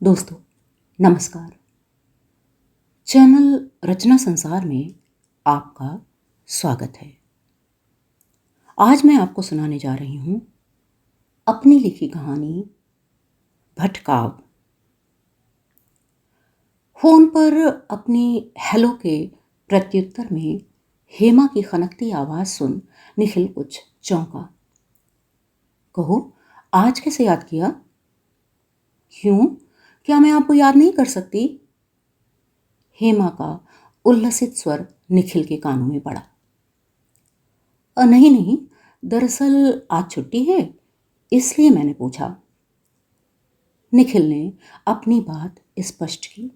दोस्तों, नमस्कार। चैनल रचना संसार में आपका स्वागत है। आज मैं आपको सुनाने जा रही हूँ अपनी लिखी कहानी भटकाव। फोन पर अपनी हेलो के प्रत्युत्तर में हेमा की खनकती आवाज सुन निखिल कुछ चौंका। कहो, आज कैसे याद किया? क्यों, क्या मैं आपको याद नहीं कर सकती? हेमा का उल्लसित स्वर निखिल के कानों में पड़ा। नहीं नहीं, दरअसल आज छुट्टी है, इसलिए मैंने पूछा। निखिल ने अपनी बात स्पष्ट की।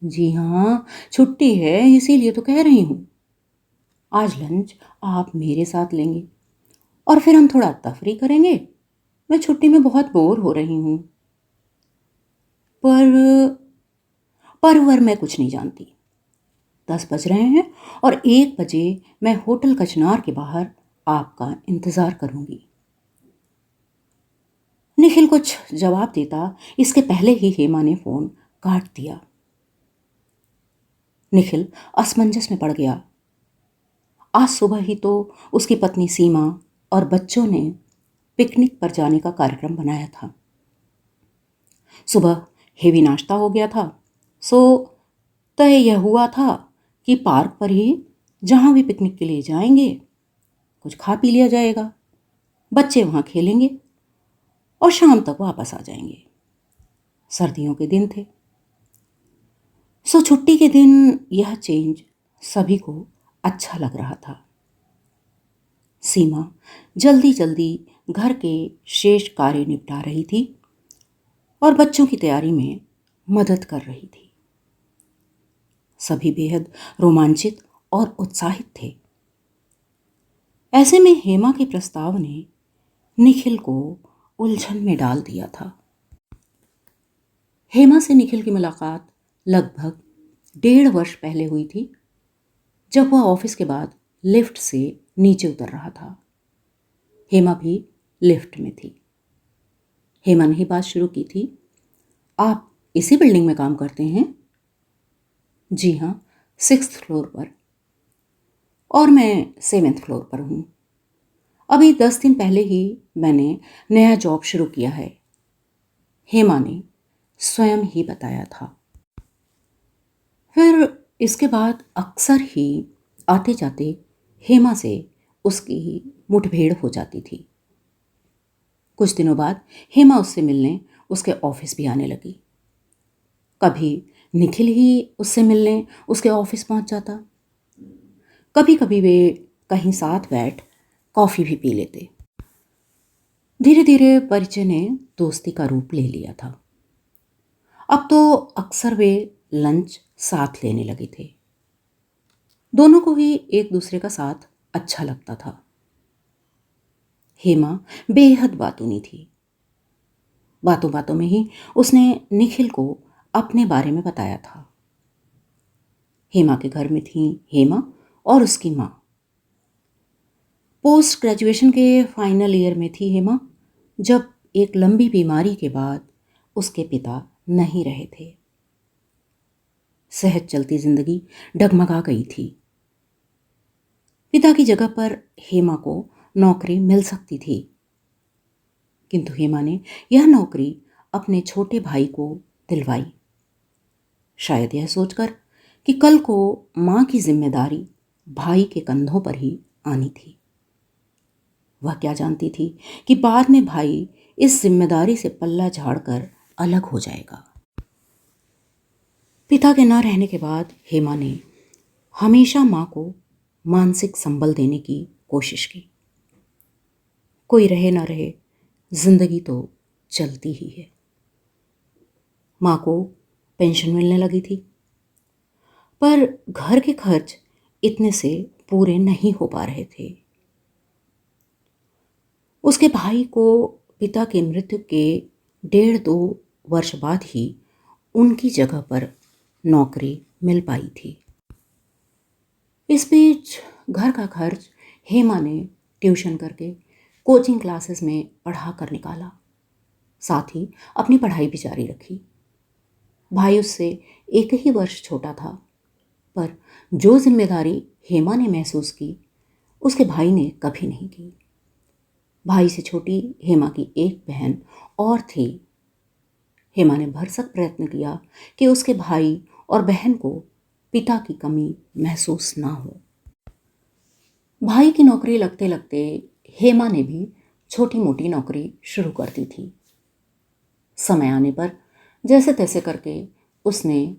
जी हाँ, छुट्टी है, इसीलिए तो कह रही हूँ। आज लंच आप मेरे साथ लेंगे और फिर हम थोड़ा तफरी करेंगे। मैं छुट्टी में बहुत बोर हो रही हूँ। पर वर मैं कुछ नहीं जानती। 10 बज रहे हैं और 1 बजे मैं होटल कचनार के बाहर आपका इंतजार करूंगी। निखिल कुछ जवाब देता इसके पहले ही हेमा ने फोन काट दिया। निखिल असमंजस में पड़ गया। आज सुबह ही तो उसकी पत्नी सीमा और बच्चों ने पिकनिक पर जाने का कार्यक्रम बनाया था। सुबह हेवी नाश्ता हो गया था, सो तय यह हुआ था कि पार्क पर ही जहाँ भी पिकनिक के लिए जाएंगे कुछ खा पी लिया जाएगा। बच्चे वहाँ खेलेंगे और शाम तक वापस आ जाएंगे। सर्दियों के दिन थे, सो छुट्टी के दिन यह चेंज सभी को अच्छा लग रहा था। सीमा जल्दी जल्दी घर के शेष कार्य निपटा रही थी और बच्चों की तैयारी में मदद कर रही थी। सभी बेहद रोमांचित और उत्साहित थे। ऐसे में हेमा के प्रस्ताव ने निखिल को उलझन में डाल दिया था। हेमा से निखिल की मुलाकात लगभग 1.5 वर्ष पहले हुई थी, जब वह ऑफिस के बाद लिफ्ट से नीचे उतर रहा था। हेमा भी लिफ्ट में थी। हेमा ने ही बात शुरू की थी। आप इसी बिल्डिंग में काम करते हैं? जी हाँ, 6th फ्लोर पर। और मैं 7th फ्लोर पर हूँ। अभी 10 दिन पहले ही मैंने नया जॉब शुरू किया है, हेमा ने स्वयं ही बताया था। फिर इसके बाद अक्सर ही आते जाते हेमा से उसकी मुठभेड़ हो जाती थी। कुछ दिनों बाद हेमा उससे मिलने उसके ऑफिस भी आने लगी। कभी निखिल ही उससे मिलने उसके ऑफिस पहुंच जाता। कभी कभी वे कहीं साथ बैठ कॉफ़ी भी पी लेते। धीरे धीरे परिचय ने दोस्ती का रूप ले लिया था। अब तो अक्सर वे लंच साथ लेने लगे थे। दोनों को ही एक दूसरे का साथ अच्छा लगता था। हेमा बेहद बातूनी थी। बातों बातों में ही उसने निखिल को अपने बारे में बताया था। हेमा के घर में थी हेमा और उसकी माँ। पोस्ट ग्रेजुएशन के फाइनल ईयर में थी हेमा, जब एक लंबी बीमारी के बाद उसके पिता नहीं रहे थे। सहज चलती जिंदगी डगमगा गई थी। पिता की जगह पर हेमा को नौकरी मिल सकती थी, किंतु हेमा ने यह नौकरी अपने छोटे भाई को दिलवाई, शायद यह सोचकर कि कल को माँ की जिम्मेदारी भाई के कंधों पर ही आनी थी। वह क्या जानती थी कि बाद में भाई इस जिम्मेदारी से पल्ला झाड़कर अलग हो जाएगा। पिता के न रहने के बाद हेमा ने हमेशा माँ को मानसिक संबल देने की कोशिश की। कोई रहे ना रहे, जिंदगी तो चलती ही है। माँ को पेंशन मिलने लगी थी, पर घर के खर्च इतने से पूरे नहीं हो पा रहे थे। उसके भाई को पिता की मृत्यु के 1.5-2 वर्ष बाद ही उनकी जगह पर नौकरी मिल पाई थी। इस बीच घर का खर्च हेमा ने ट्यूशन करके कोचिंग क्लासेस में पढ़ा कर निकाला। साथ ही अपनी पढ़ाई भी जारी रखी। भाई उससे 1 ही वर्ष छोटा था, पर जो जिम्मेदारी हेमा ने महसूस की, उसके भाई ने कभी नहीं की। भाई से छोटी हेमा की एक बहन और थी। हेमा ने भरसक प्रयत्न किया कि उसके भाई और बहन को पिता की कमी महसूस ना हो। भाई की नौकरी लगते लगते हेमा ने भी छोटी मोटी नौकरी शुरू कर दी थी। समय आने पर जैसे तैसे करके उसने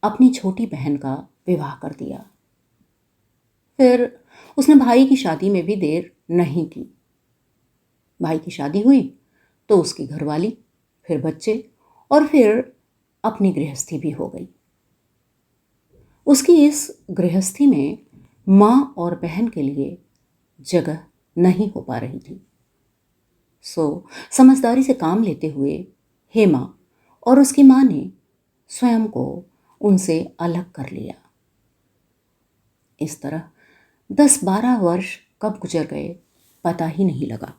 अपनी छोटी बहन का विवाह कर दिया। फिर उसने भाई की शादी में भी देर नहीं की। भाई की शादी हुई तो उसकी घरवाली, फिर बच्चे और फिर अपनी गृहस्थी भी हो गई। उसकी इस गृहस्थी में माँ और बहन के लिए जगह नहीं हो पा रही थी। सो समझदारी से काम लेते हुए हेमा और उसकी माँ ने स्वयं को उनसे अलग कर लिया। इस तरह 10-12 वर्ष कब गुजर गए पता ही नहीं लगा।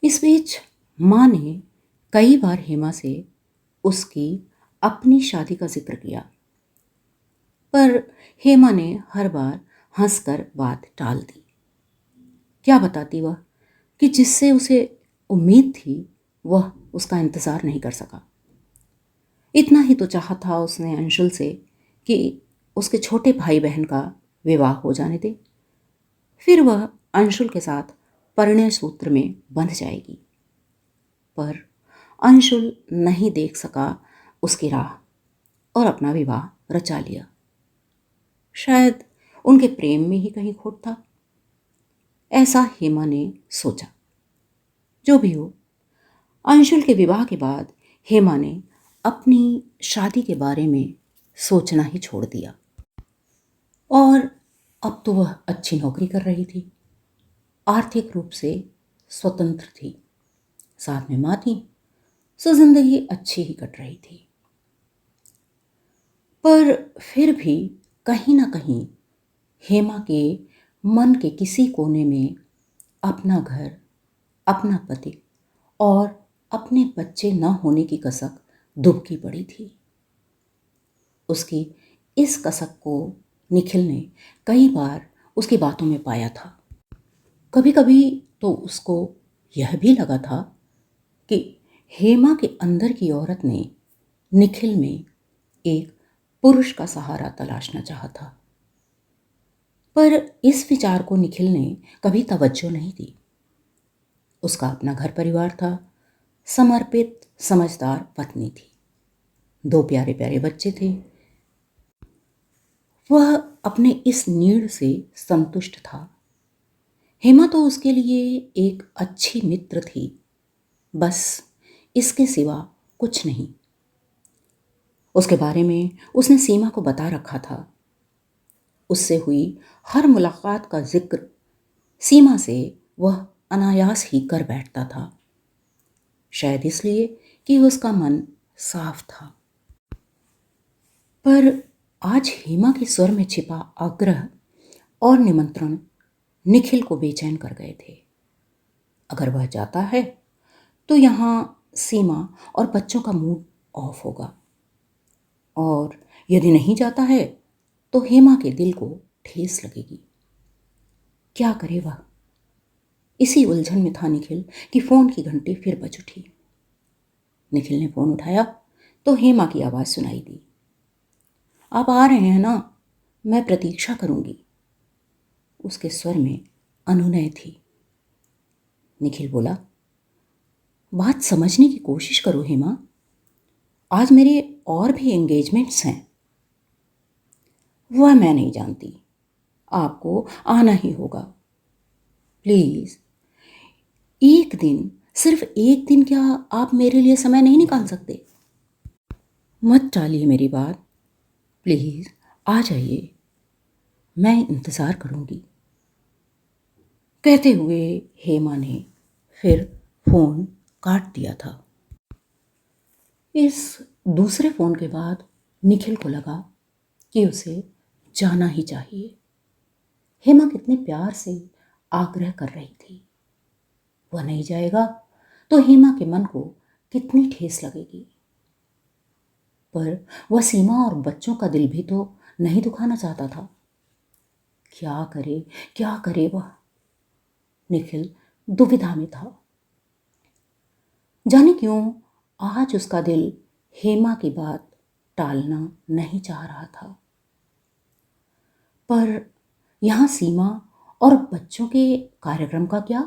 इस बीच माँ ने कई बार हेमा से उसकी अपनी शादी का जिक्र किया, पर हेमा ने हर बार हंसकर बात टाल दी। क्या बताती वह कि जिससे उसे उम्मीद थी वह उसका इंतज़ार नहीं कर सका। इतना ही तो चाहा था उसने अंशुल से कि उसके छोटे भाई बहन का विवाह हो जाने दे, फिर वह अंशुल के साथ परिणय सूत्र में बंध जाएगी। पर अंशुल नहीं देख सका उसकी राह और अपना विवाह रचा लिया। शायद उनके प्रेम में ही कहीं खोट था, ऐसा हेमा ने सोचा। जो भी हो, अंशुल के विवाह के बाद हेमा ने अपनी शादी के बारे में सोचना ही छोड़ दिया। और अब तो वह अच्छी नौकरी कर रही थी, आर्थिक रूप से स्वतंत्र थी, साथ में माँ थी, सो जिंदगी अच्छी ही कट रही थी। पर फिर भी कहीं ना कहीं हेमा के मन के किसी कोने में अपना घर, अपना पति और अपने बच्चे न होने की कसक दुबकी पड़ी थी। उसकी इस कसक को निखिल ने कई बार उसकी बातों में पाया था। कभी कभी तो उसको यह भी लगा था कि हेमा के अंदर की औरत ने निखिल में एक पुरुष का सहारा तलाशना चाहा था। पर इस विचार को निखिल ने कभी तवज्जो नहीं दी। उसका अपना घर परिवार था, समर्पित समझदार पत्नी थी, 2 प्यारे प्यारे बच्चे थे। वह अपने इस नीड से संतुष्ट था। हेमा तो उसके लिए एक अच्छी मित्र थी, बस इसके सिवा कुछ नहीं। उसके बारे में उसने सीमा को बता रखा था। उससे हुई हर मुलाकात का जिक्र सीमा से वह अनायास ही कर बैठता था, शायद इसलिए कि उसका मन साफ था। पर आज हेमा के स्वर में छिपा आग्रह और निमंत्रण निखिल को बेचैन कर गए थे। अगर वह जाता है तो यहाँ सीमा और बच्चों का मूड ऑफ होगा, और यदि नहीं जाता है तो हेमा के दिल को ठेस लगेगी। क्या करे वह? इसी उलझन में था निखिल कि फोन की घंटी फिर बज उठी। निखिल ने फोन उठाया तो हेमा की आवाज़ सुनाई दी। आप आ रहे हैं ना? मैं प्रतीक्षा करूंगी। उसके स्वर में अनुनय थी। निखिल बोला, बात समझने की कोशिश करो हेमा, आज मेरे और भी एंगेजमेंट्स हैं। वह मैं नहीं जानती, आपको आना ही होगा। प्लीज, एक दिन, सिर्फ एक दिन क्या आप मेरे लिए समय नहीं निकाल सकते? मत टालिए मेरी बात, प्लीज आ जाइए, मैं इंतज़ार करूंगी। कहते हुए हेमा ने फिर फोन काट दिया था। इस दूसरे फोन के बाद निखिल को लगा कि उसे जाना ही चाहिए। हेमा कितने प्यार से आग्रह कर रही थी। वह नहीं जाएगा तो हेमा के मन को कितनी ठेस लगेगी। पर वह सीमा और बच्चों का दिल भी तो नहीं दुखाना चाहता था। क्या करे वह? निखिल दुविधा में था। जाने क्यों आज उसका दिल हेमा की बात टालना नहीं चाह रहा था। पर यहाँ सीमा और बच्चों के कार्यक्रम का क्या?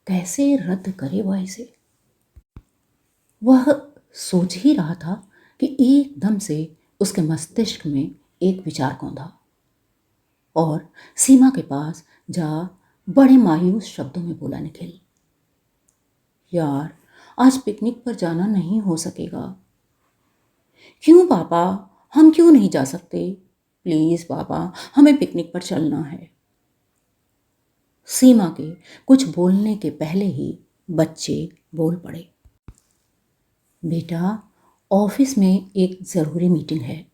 कैसे रद्द करे वह इसे? वह सोच ही रहा था कि एकदम से उसके मस्तिष्क में एक विचार कौंधा और सीमा के पास जा बड़े मायूस शब्दों में बोला निखिल, यार आज पिकनिक पर जाना नहीं हो सकेगा। क्यों पापा, हम क्यों नहीं जा सकते? प्लीज पापा, हमें पिकनिक पर चलना है। सीमा के कुछ बोलने के पहले ही बच्चे बोल पड़े, बेटा ऑफिस में एक ज़रूरी मीटिंग है,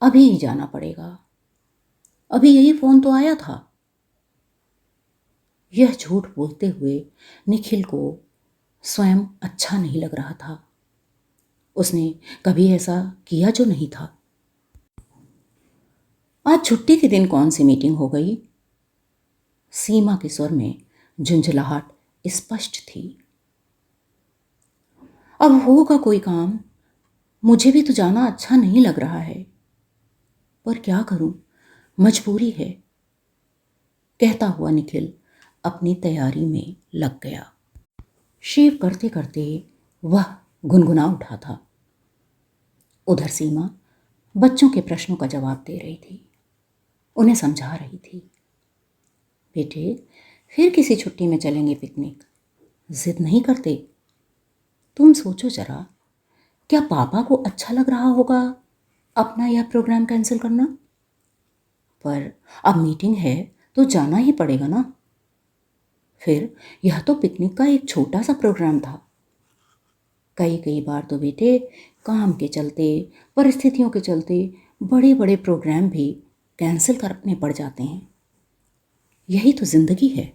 अभी ही जाना पड़ेगा। अभी यही फ़ोन तो आया था। यह झूठ बोलते हुए निखिल को स्वयं अच्छा नहीं लग रहा था। उसने कभी ऐसा किया जो नहीं था। आज छुट्टी के दिन कौन सी मीटिंग हो गई? सीमा के स्वर में झुंझलाहट स्पष्ट थी। अब होगा कोई काम, मुझे भी तो जाना अच्छा नहीं लग रहा है, पर क्या करूं, मजबूरी है, कहता हुआ निखिल अपनी तैयारी में लग गया। शेव करते करते वह गुनगुना उठा था। उधर सीमा बच्चों के प्रश्नों का जवाब दे रही थी, उन्हें समझा रही थी। बेटे फिर किसी छुट्टी में चलेंगे पिकनिक, जिद नहीं करते। तुम सोचो जरा, क्या पापा को अच्छा लग रहा होगा अपना यह प्रोग्राम कैंसिल करना? पर अब मीटिंग है तो जाना ही पड़ेगा ना। फिर यह तो पिकनिक का एक छोटा सा प्रोग्राम था। कई कई बार तो बेटे काम के चलते, परिस्थितियों के चलते बड़े बड़े प्रोग्राम भी कैंसिल करने पड़ जाते हैं। यही तो जिंदगी है।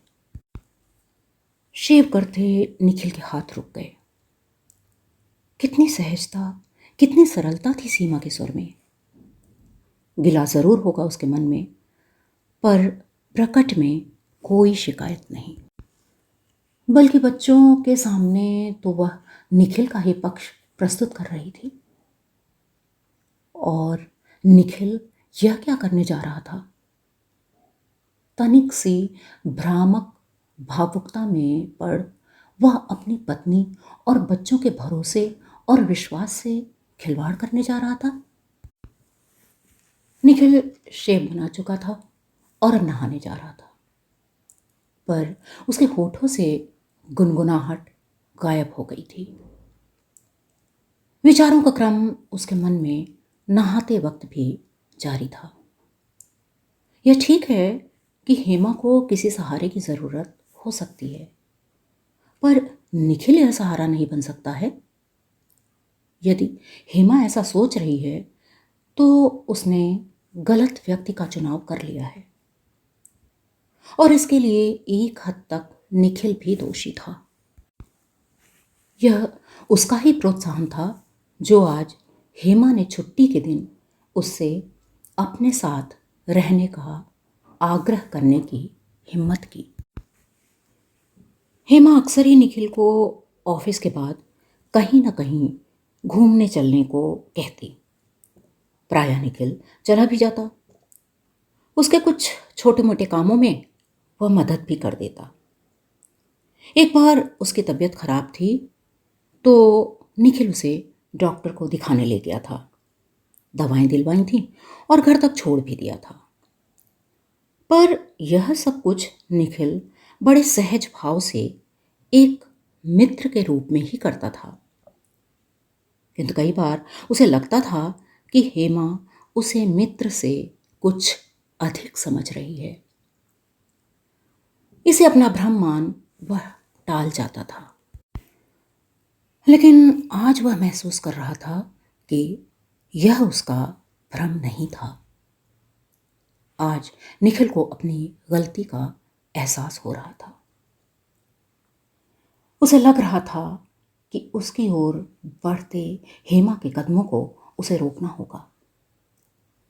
शेव करते निखिल के हाथ रुक गए। कितनी सहजता, कितनी सरलता थी सीमा के स्वर में। गिला जरूर होगा उसके मन में, पर प्रकट में कोई शिकायत नहीं। बल्कि बच्चों के सामने तो वह निखिल का ही पक्ष प्रस्तुत कर रही थी। और निखिल यह क्या करने जा रहा था? तनिक सी भ्रामक भावुकता में पड़ वह अपनी पत्नी और बच्चों के भरोसे और विश्वास से खिलवाड़ करने जा रहा था। निखिल शेव बना चुका था और अब नहाने जा रहा था, पर उसके होठों से गुनगुनाहट गायब हो गई थी। विचारों का क्रम उसके मन में नहाते वक्त भी जारी था। यह ठीक है कि हेमा को किसी सहारे की जरूरत हो सकती है, पर निखिल यह सहारा नहीं बन सकता है। यदि हेमा ऐसा सोच रही है तो उसने गलत व्यक्ति का चुनाव कर लिया है, और इसके लिए एक हद तक निखिल भी दोषी था। यह उसका ही प्रोत्साहन था जो आज हेमा ने छुट्टी के दिन उससे अपने साथ रहने का आग्रह करने की हिम्मत की। हेमा अक्सर ही निखिल को ऑफिस के बाद कहीं ना कहीं घूमने चलने को कहती। प्रायः निखिल चला भी जाता। उसके कुछ छोटे मोटे कामों में वह मदद भी कर देता। एक बार उसकी तबीयत खराब थी तो निखिल उसे डॉक्टर को दिखाने ले गया था। दवाएं दिलवाई थी और घर तक छोड़ भी दिया था। पर यह सब कुछ निखिल बड़े सहज भाव से एक मित्र के रूप में ही करता था। किंतु कई बार उसे लगता था कि हेमा उसे मित्र से कुछ अधिक समझ रही है। इसे अपना भ्रम मान वह टाल जाता था। लेकिन आज वह महसूस कर रहा था कि यह उसका भ्रम नहीं था। आज निखिल को अपनी गलती का एहसास हो रहा था। उसे लग रहा था कि उसकी ओर बढ़ते हेमा के कदमों को उसे रोकना होगा,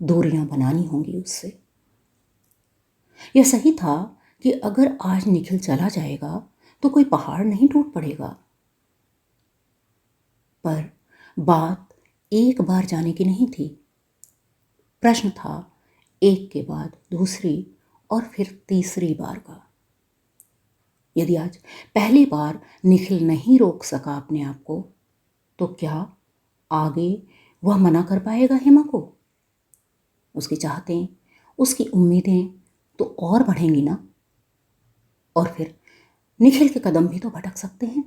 दूरियां बनानी होंगी उससे। यह सही था कि अगर आज निखिल चला जाएगा तो कोई पहाड़ नहीं टूट पड़ेगा। पर बात एक बार जाने की नहीं थी। प्रश्न था एक के बाद दूसरी और फिर तीसरी बार का। यदि आज पहली बार निखिल नहीं रोक सका अपने आप को, तो क्या आगे वह मना कर पाएगा हेमा को? उसकी चाहतें, उसकी उम्मीदें तो और बढ़ेंगी ना। और फिर निखिल के कदम भी तो भटक सकते हैं।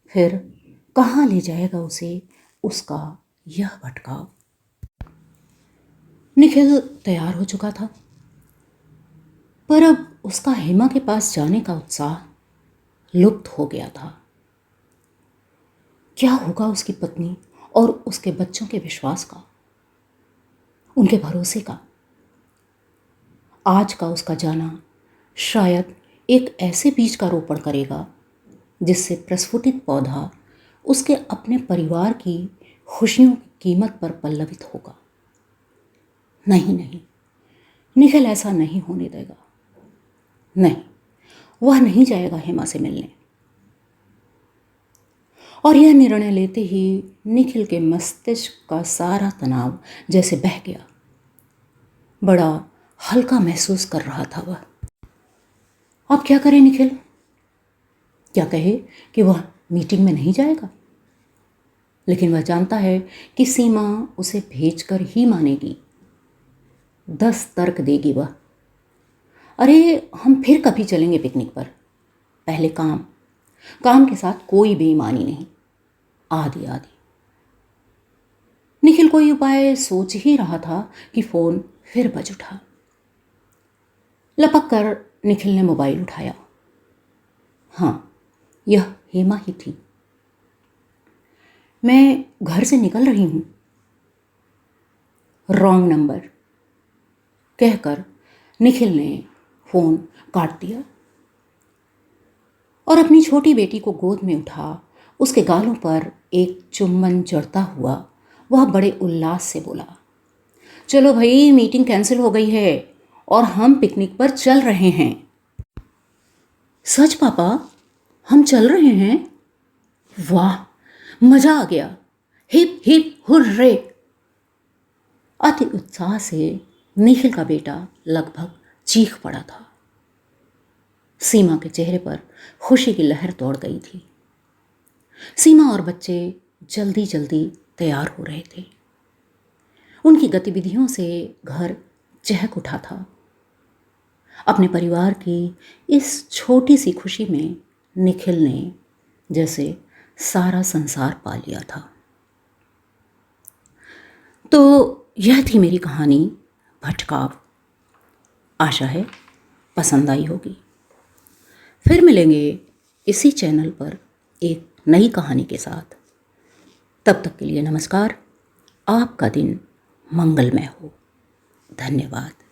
फिर कहाँ ले जाएगा उसे उसका यह भटकाव? निखिल तैयार हो चुका था, पर अब उसका हेमा के पास जाने का उत्साह लुप्त हो गया था। क्या होगा उसकी पत्नी और उसके बच्चों के विश्वास का, उनके भरोसे का? आज का उसका जाना शायद एक ऐसे बीज का रोपण करेगा जिससे प्रस्फुटित पौधा उसके अपने परिवार की खुशियों की कीमत पर पल्लवित होगा। नहीं नहीं, निखिल ऐसा नहीं होने देगा। नहीं, वह नहीं जाएगा हेमा से मिलने। और यह निर्णय लेते ही निखिल के मस्तिष्क का सारा तनाव जैसे बह गया। बड़ा हल्का महसूस कर रहा था वह। अब क्या करे निखिल? क्या कहे कि वह मीटिंग में नहीं जाएगा? लेकिन वह जानता है कि सीमा उसे भेजकर ही मानेगी। 10 तर्क देगी वह। अरे, हम फिर कभी चलेंगे पिकनिक पर, पहले काम, काम के साथ कोई बेईमानी नहीं, आदि आदि। निखिल कोई उपाय सोच ही रहा था कि फोन फिर बज उठा। लपक कर निखिल ने मोबाइल उठाया। हाँ, यह हेमा ही थी। मैं घर से निकल रही हूं। रॉन्ग नंबर कहकर निखिल ने फोन काट दिया और अपनी छोटी बेटी को गोद में उठा उसके गालों पर एक चुम्बन चढ़ता हुआ वह बड़े उल्लास से बोला, चलो भाई, मीटिंग कैंसिल हो गई है और हम पिकनिक पर चल रहे हैं। सच पापा, हम चल रहे हैं? वाह, मजा आ गया, हिप हिप हुर्रे। अति उत्साह से निखिल का बेटा लगभग चीख पड़ा था। सीमा के चेहरे पर खुशी की लहर दौड़ गई थी। सीमा और बच्चे जल्दी जल्दी तैयार हो रहे थे। उनकी गतिविधियों से घर चहक उठा था। अपने परिवार की इस छोटी सी खुशी में निखिल ने जैसे सारा संसार पा लिया था। तो यह थी मेरी कहानी भटकाव। आशा है पसंद आई होगी। फिर मिलेंगे इसी चैनल पर एक नई कहानी के साथ। तब तक के लिए नमस्कार। आपका दिन मंगलमय हो। धन्यवाद।